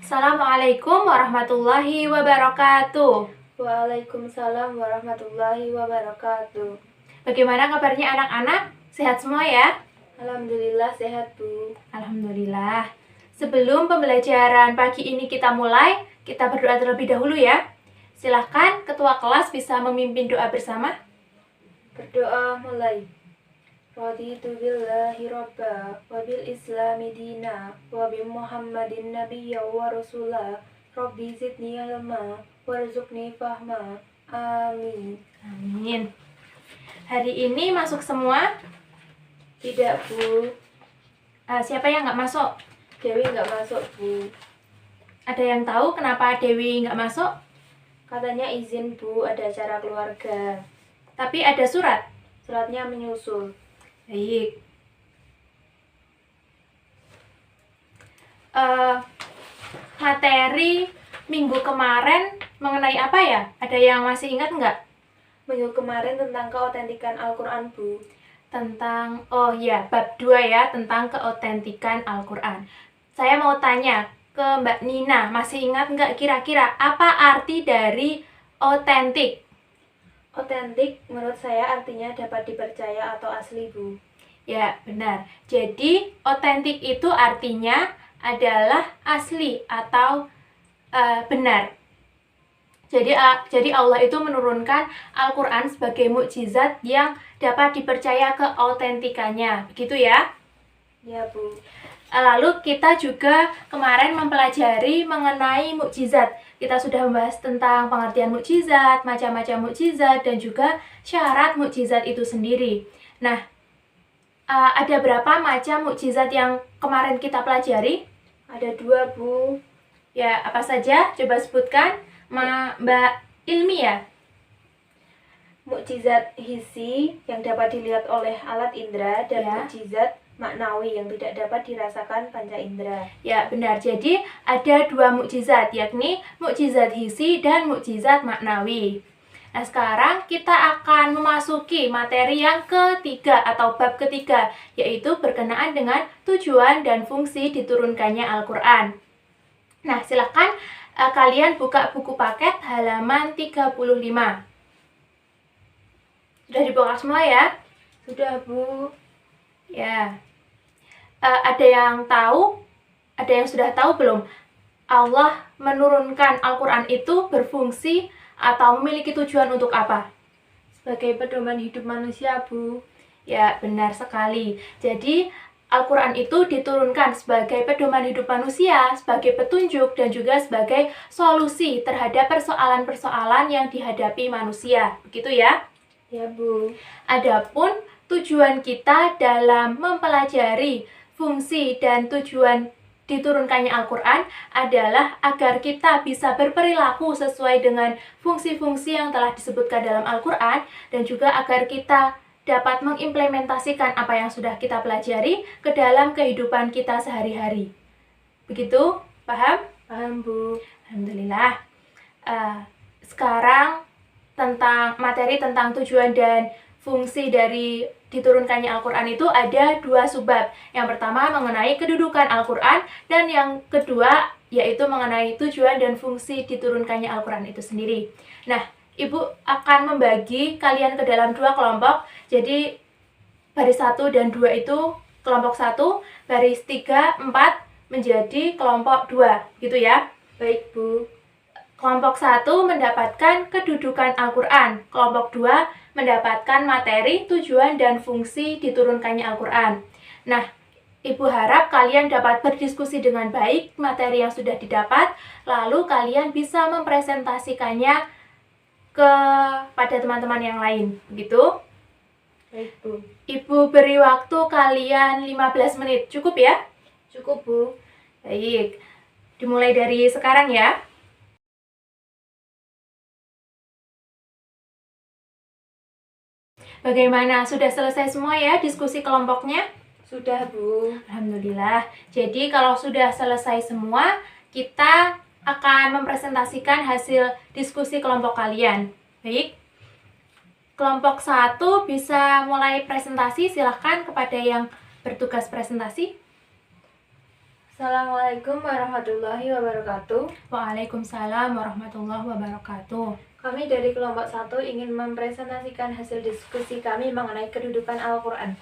Assalamualaikum warahmatullahi wabarakatuh. Waalaikumsalam warahmatullahi wabarakatuh. Bagaimana kabarnya anak-anak? Sehat semua ya? Alhamdulillah sehat, Bu. Alhamdulillah. Sebelum pembelajaran pagi ini kita mulai, kita berdoa terlebih dahulu ya. Silahkan ketua kelas bisa memimpin doa bersama. Berdoa mulai. Raditu billahi robba, wa bil islami dina, wa bi muhammadin nabiyya wa rasula, rabbi zidni ilma, warzuqni fahma. Amin. Amin. Hari ini masuk semua? Tidak, Bu. Siapa yang nggak masuk? Dewi nggak masuk, Bu. Ada yang tahu kenapa Dewi nggak masuk? Katanya izin, Bu, ada acara keluarga. Tapi ada surat. Suratnya menyusul. Baik. Materi minggu kemarin mengenai apa ya? Ada yang masih ingat nggak? Minggu kemarin tentang keautentikan Al-Quran, Bu. Tentang, bab 2 ya, tentang keautentikan Al-Quran. Saya mau tanya ke Mbak Nina, masih ingat nggak kira-kira apa arti dari autentik? Otentik menurut saya artinya dapat dipercaya atau asli, Bu. Ya, benar. Jadi, autentik itu artinya adalah asli atau benar. Jadi Allah itu menurunkan Al-Quran sebagai mukjizat yang dapat dipercaya keautentikannya. Begitu ya? Ya, Bu. Lalu kita juga kemarin mempelajari mengenai mukjizat. Kita sudah membahas tentang pengertian mukjizat, macam-macam mukjizat, dan juga syarat mukjizat itu sendiri. Nah, ada berapa macam mukjizat yang kemarin kita pelajari? Ada 2, Bu. Ya, apa saja? Coba sebutkan, Mbak Ilmi ya. Mukjizat hissi yang dapat dilihat oleh alat indera dan Ya. mukjizat maknawi yang tidak dapat dirasakan panca indera. Ya, benar. Jadi, ada 2 mukjizat, yakni mukjizat hissi dan mukjizat maknawi. Nah, sekarang kita akan memasuki materi yang ketiga atau bab ketiga, yaitu berkenaan dengan tujuan dan fungsi diturunkannya Al-Quran. Nah, silakan kalian buka buku paket halaman 35. Sudah dibuka semua ya? Sudah, Bu. Ya. Ada yang tahu? Ada yang sudah tahu belum? Allah menurunkan Al-Quran itu berfungsi atau memiliki tujuan untuk apa? Sebagai pedoman hidup manusia, Bu. Ya, benar sekali. Jadi, Al-Quran itu diturunkan sebagai pedoman hidup manusia, sebagai petunjuk, dan juga sebagai solusi terhadap persoalan-persoalan yang dihadapi manusia. Begitu ya? Ya, Bu. Adapun tujuan kita dalam mempelajari fungsi dan tujuan diturunkannya Al-Quran adalah agar kita bisa berperilaku sesuai dengan fungsi-fungsi yang telah disebutkan dalam Al-Quran, dan juga agar kita dapat mengimplementasikan apa yang sudah kita pelajari ke dalam kehidupan kita sehari-hari. Begitu? Paham? Paham, Bu. Alhamdulillah. Sekarang materi tentang tujuan dan fungsi dari diturunkannya Al-Quran itu ada 2 subbab. Yang pertama mengenai kedudukan Al-Quran, dan yang kedua yaitu mengenai tujuan dan fungsi diturunkannya Al-Quran itu sendiri. Nah, Ibu akan membagi kalian ke dalam 2 kelompok. Jadi baris 1 dan 2 itu kelompok 1, baris 3, 4 menjadi kelompok 2, gitu ya. Baik, Bu. Kelompok 1 mendapatkan kedudukan Al-Quran, kelompok 2 mendapatkan materi, tujuan, dan fungsi diturunkannya Al-Quran. Nah, Ibu harap kalian dapat berdiskusi dengan baik materi yang sudah didapat, lalu kalian bisa mempresentasikannya kepada teman-teman yang lain. Begitu? Baik, Bu. Ibu beri waktu kalian 15 menit. Cukup ya? Cukup, Bu. Baik. Dimulai dari sekarang ya. Bagaimana? Sudah selesai semua ya diskusi kelompoknya? Sudah, Bu. Alhamdulillah. Jadi kalau sudah selesai semua, kita akan mempresentasikan hasil diskusi kelompok kalian. Baik. Kelompok 1 bisa mulai presentasi, silahkan kepada yang bertugas presentasi. Assalamualaikum warahmatullahi wabarakatuh. Waalaikumsalam warahmatullahi wabarakatuh. Kami dari kelompok 1 ingin mempresentasikan hasil diskusi kami mengenai kedudukan Al-Quran.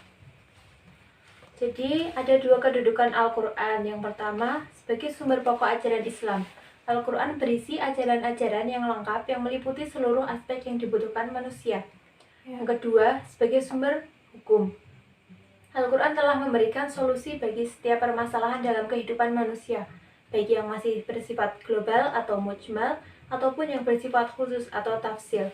Jadi, ada dua kedudukan Al-Quran. Yang pertama, sebagai sumber pokok ajaran Islam. Al-Quran berisi ajaran-ajaran yang lengkap yang meliputi seluruh aspek yang dibutuhkan manusia. Yang kedua, sebagai sumber hukum. Al-Quran telah memberikan solusi bagi setiap permasalahan dalam kehidupan manusia, baik yang masih bersifat global atau mujmal, ataupun yang bersifat khusus atau tafsil.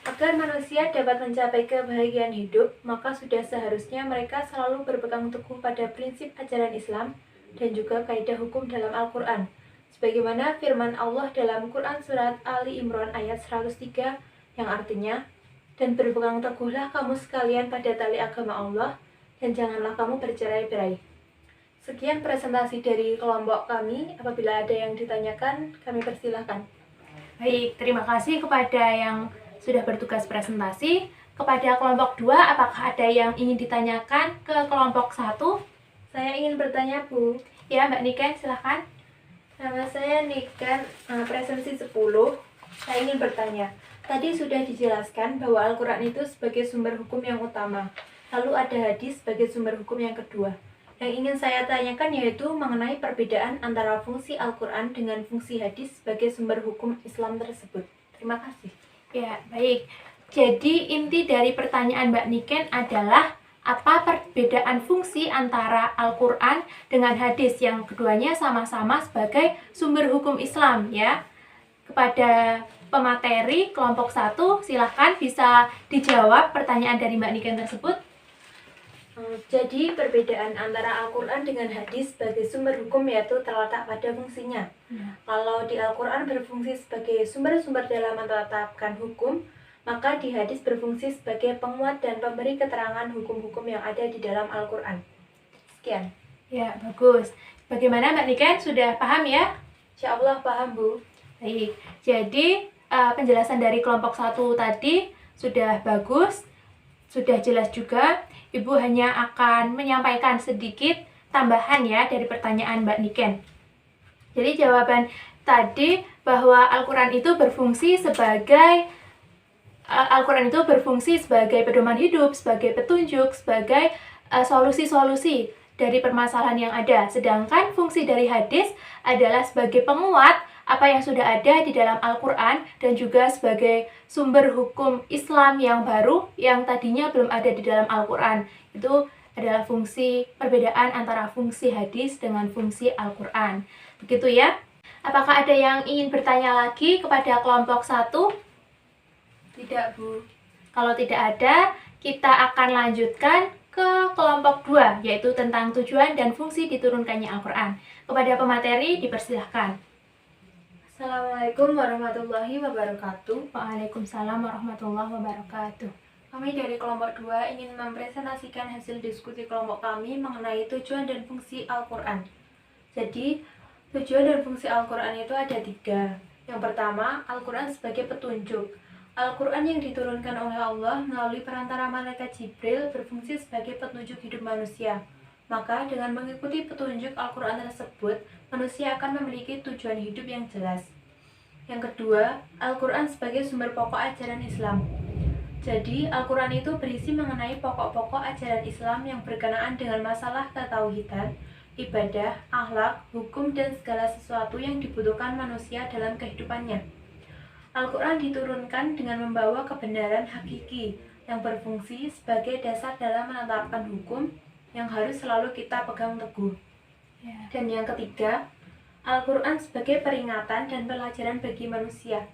Agar manusia dapat mencapai kebahagiaan hidup, maka sudah seharusnya mereka selalu berpegang teguh pada prinsip ajaran Islam dan juga kaidah hukum dalam Al-Quran. Sebagaimana firman Allah dalam Quran Surat Ali Imran ayat 103 yang artinya, dan berpegang teguhlah kamu sekalian pada tali agama Allah, dan janganlah kamu bercerai-berai. Sekian presentasi dari kelompok kami. Apabila ada yang ditanyakan, kami persilahkan. Baik, terima kasih kepada yang sudah bertugas presentasi. Kepada kelompok 2, apakah ada yang ingin ditanyakan ke kelompok 1? Saya ingin bertanya, Bu. Ya, Mbak Niken, silahkan. Nama saya Niken, presensi 10. Saya ingin bertanya, tadi sudah dijelaskan bahwa Al-Quran itu sebagai sumber hukum yang utama. Lalu ada hadis sebagai sumber hukum yang kedua. Yang ingin saya tanyakan yaitu mengenai perbedaan antara fungsi Al-Quran dengan fungsi hadis sebagai sumber hukum Islam tersebut. Terima kasih. Ya, baik. Jadi inti dari pertanyaan Mbak Niken adalah apa perbedaan fungsi antara Al-Quran dengan hadis, yang keduanya sama-sama sebagai sumber hukum Islam, ya. Kepada pemateri kelompok 1, silahkan bisa dijawab pertanyaan dari Mbak Niken tersebut. Jadi perbedaan antara Al-Quran dengan hadis sebagai sumber hukum yaitu terletak pada fungsinya. Kalau di Al-Quran berfungsi sebagai sumber-sumber dalam menetapkan hukum, maka di hadis berfungsi sebagai penguat dan pemberi keterangan hukum-hukum yang ada di dalam Al-Quran. Sekian. Ya, bagus. Bagaimana Mbak Niken? Sudah paham ya? Insya Allah paham, Bu. Baik, jadi penjelasan dari kelompok 1 tadi sudah bagus, sudah jelas juga. Ibu hanya akan menyampaikan sedikit tambahan ya dari pertanyaan Mbak Niken. Jadi jawaban tadi bahwa Al-Quran itu berfungsi sebagai pedoman hidup, sebagai petunjuk, sebagai solusi-solusi dari permasalahan yang ada. Sedangkan fungsi dari hadis adalah sebagai penguat apa yang sudah ada di dalam Al-Quran dan juga sebagai sumber hukum Islam yang baru yang tadinya belum ada di dalam Al-Quran. Itu adalah perbedaan antara fungsi hadis dengan fungsi Al-Quran. Begitu ya. Apakah ada yang ingin bertanya lagi kepada kelompok 1? Tidak, Bu. Kalau tidak ada, kita akan lanjutkan ke kelompok 2, yaitu tentang tujuan dan fungsi diturunkannya Al-Quran. Kepada pemateri, dipersilahkan. Assalamualaikum warahmatullahi wabarakatuh. Waalaikumsalam warahmatullahi wabarakatuh. Kami dari kelompok 2 ingin mempresentasikan hasil diskusi kelompok kami mengenai tujuan dan fungsi Al-Quran. Jadi, tujuan dan fungsi Al-Quran itu ada 3. Yang pertama, Al-Quran sebagai petunjuk. Al-Quran yang diturunkan oleh Allah melalui perantara malaikat Jibril berfungsi sebagai petunjuk hidup manusia. Maka dengan mengikuti petunjuk Al-Quran tersebut, manusia akan memiliki tujuan hidup yang jelas. Yang kedua, Al-Quran sebagai sumber pokok ajaran Islam. Jadi, Al-Quran itu berisi mengenai pokok-pokok ajaran Islam yang berkenaan dengan masalah ketauhidan, ibadah, akhlak, hukum, dan segala sesuatu yang dibutuhkan manusia dalam kehidupannya. Al-Quran diturunkan dengan membawa kebenaran hakiki yang berfungsi sebagai dasar dalam menetapkan hukum yang harus selalu kita pegang teguh. Dan yang ketiga, Al-Quran sebagai peringatan dan pelajaran bagi manusia.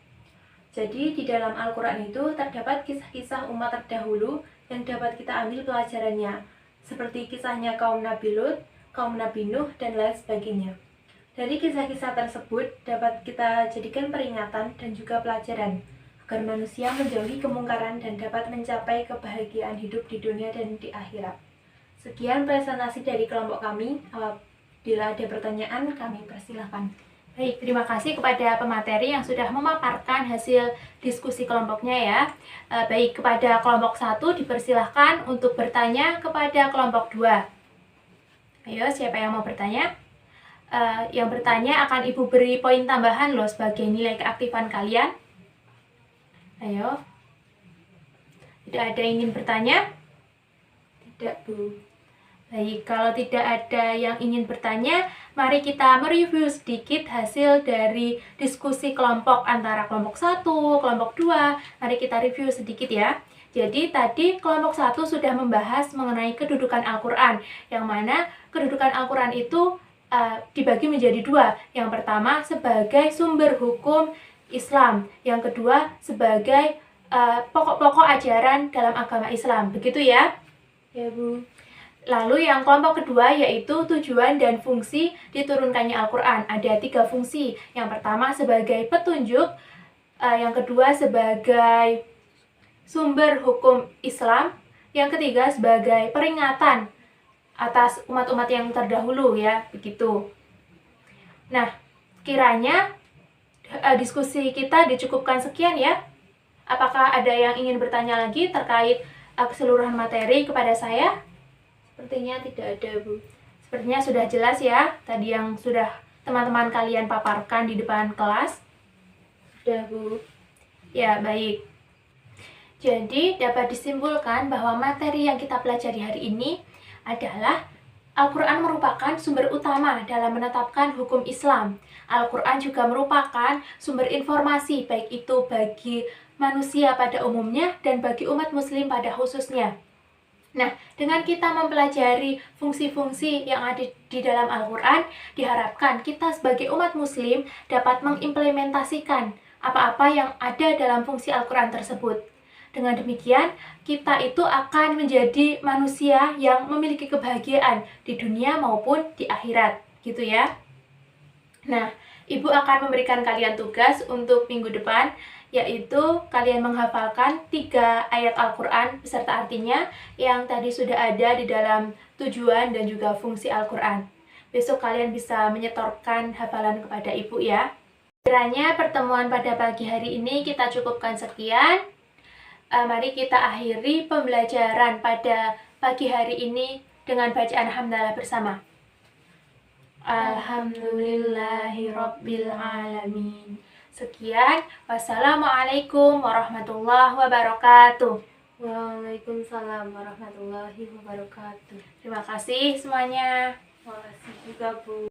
Jadi di dalam Al-Quran itu terdapat kisah-kisah umat terdahulu yang dapat kita ambil pelajarannya, seperti kisahnya kaum Nabi Lut, kaum Nabi Nuh, dan lain sebagainya. Dari kisah-kisah tersebut dapat kita jadikan peringatan dan juga pelajaran, agar manusia menjauhi kemungkaran dan dapat mencapai kebahagiaan hidup di dunia dan di akhirat. Sekian presentasi dari kelompok kami. Bila ada pertanyaan, kami persilahkan. Baik, terima kasih kepada pemateri yang sudah memaparkan hasil diskusi kelompoknya ya. Baik, kepada kelompok 1 dipersilahkan untuk bertanya kepada kelompok 2. Ayo, siapa yang mau bertanya? yang bertanya akan Ibu beri poin tambahan loh sebagai nilai keaktifan kalian. Ayo. Tidak ada yang ingin bertanya? Tidak, Bu. Baik, kalau tidak ada yang ingin bertanya, mari kita mereview sedikit hasil dari diskusi kelompok antara kelompok 1, kelompok 2. Mari kita review sedikit ya. Jadi tadi kelompok 1 sudah membahas mengenai kedudukan Al-Quran, yang mana kedudukan Al-Quran itu dibagi menjadi dua. Yang pertama sebagai sumber hukum Islam, yang kedua sebagai pokok-pokok ajaran dalam agama Islam. Begitu ya? Ya, Bu. Lalu yang kelompok kedua yaitu tujuan dan fungsi diturunkannya Al-Quran. Ada 3 fungsi. Yang pertama sebagai petunjuk, yang kedua sebagai sumber hukum Islam, yang ketiga sebagai peringatan atas umat-umat yang terdahulu ya, begitu. Nah, kiranya diskusi kita dicukupkan sekian ya. Apakah ada yang ingin bertanya lagi terkait keseluruhan materi kepada saya? Sepertinya tidak ada, Bu. Sepertinya sudah jelas ya, tadi yang sudah teman-teman kalian paparkan di depan kelas. Sudah, Bu. Ya, baik. Jadi, dapat disimpulkan bahwa materi yang kita pelajari hari ini adalah Al-Quran merupakan sumber utama dalam menetapkan hukum Islam. Al-Quran juga merupakan sumber informasi, baik itu bagi manusia pada umumnya dan bagi umat muslim pada khususnya. Nah, dengan kita mempelajari fungsi-fungsi yang ada di dalam Al-Quran, diharapkan kita sebagai umat muslim dapat mengimplementasikan apa-apa yang ada dalam fungsi Al-Quran tersebut. Dengan demikian, kita itu akan menjadi manusia yang memiliki kebahagiaan di dunia maupun di akhirat, gitu ya. Nah, Ibu akan memberikan kalian tugas untuk minggu depan, yaitu kalian menghafalkan 3 ayat Al-Quran beserta artinya yang tadi sudah ada di dalam tujuan dan juga fungsi Al-Quran. Besok kalian bisa menyetorkan hafalan kepada Ibu ya. Kiranya pertemuan pada pagi hari ini kita cukupkan sekian. Mari kita akhiri pembelajaran pada pagi hari ini dengan bacaan hamdalah bersama. Alhamdulillahirobbilalamin. Sekian, wassalamualaikum warahmatullahi wabarakatuh. Waalaikumsalam warahmatullahi wabarakatuh. Terima kasih semuanya. Terima kasih juga, Bu.